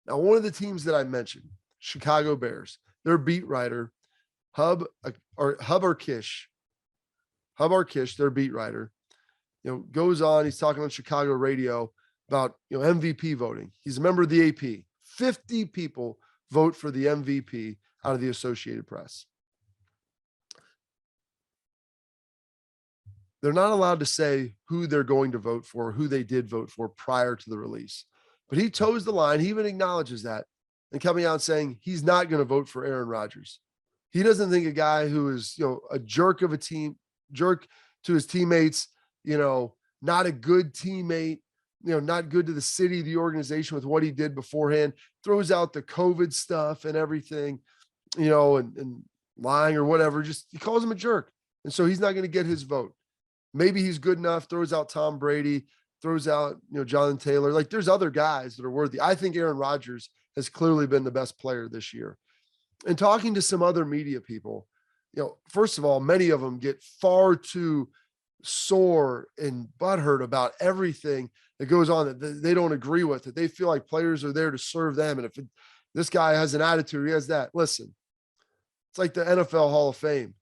Now, one of the teams that I mentioned, Chicago Bears, their beat writer, Arkush, their beat writer, goes on. He's talking on Chicago radio about, MVP voting. He's a member of the AP. 50 people vote for the MVP out of the Associated Press. They're not allowed to say who they're going to vote for, who they did vote for prior to the release. But he toes the line. He even acknowledges that and coming out saying he's not going to vote for Aaron Rodgers. He doesn't think a guy who is, a jerk to his teammates, not a good teammate, not good to the city, the organization with what he did beforehand, throws out the COVID stuff and everything, and lying or whatever. Just he calls him a jerk. And so he's not going to get his vote. Maybe he's good enough, throws out Tom Brady, throws out, Jonathan Taylor. Like there's other guys that are worthy. I think Aaron Rodgers has clearly been the best player this year. And talking to some other media people, first of all, many of them get far too sore and butthurt about everything that goes on that they don't agree with, that they feel like players are there to serve them. And if this guy has an attitude, he has that. Listen, it's like the NFL Hall of Fame.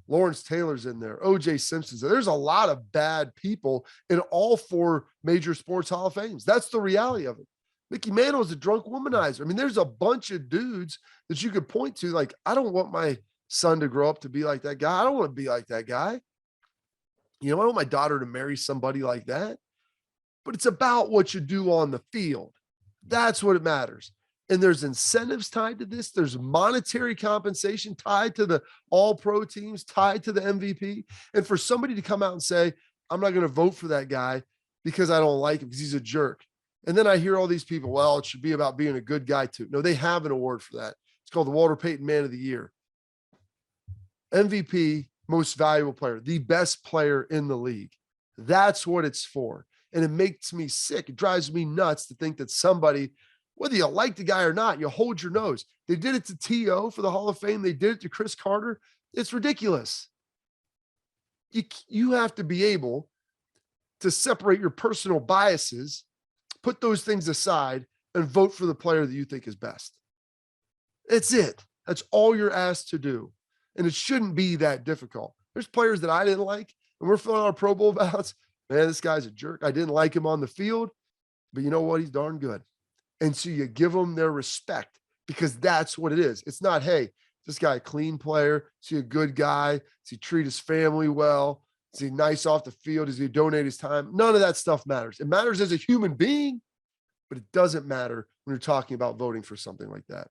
Lawrence Taylor's in there. O.J. Simpson's there. There's a lot of bad people in all 4 major sports Hall of Fames. That's the reality of it. Mickey Mantle's a drunk womanizer. I mean, there's a bunch of dudes that you could point to. Like, I don't want my son to grow up to be like that guy. I don't want to be like that guy. I don't want my daughter to marry somebody like that. But it's about what you do on the field. That's what it matters. And there's incentives tied to this. There's monetary compensation tied to the all-pro teams, tied to the MVP. And for somebody to come out and say, I'm not going to vote for that guy because I don't like him because he's a jerk. And then I hear all these people, well, it should be about being a good guy too. No, they have an award for that. It's called the Walter Payton Man of the Year. MVP, most valuable player, the best player in the league. That's what it's for. And it makes me sick. It drives me nuts to think that somebody, whether you like the guy or not, you hold your nose. They did it to T.O. for the Hall of Fame. They did it to Chris Carter. It's ridiculous. You have to be able to separate your personal biases, put those things aside, and vote for the player that you think is best. It's it. That's all you're asked to do. And it shouldn't be that difficult. There's players that I didn't like, and we're filling out our Pro Bowl ballots. Man, this guy's a jerk. I didn't like him on the field, but you know what? He's darn good. And so you give them their respect because that's what it is. It's not, hey, this guy a clean player? Is he a good guy? Does he treat his family well? Is he nice off the field? Does he donate his time? None of that stuff matters. It matters as a human being, but it doesn't matter when you're talking about voting for something like that.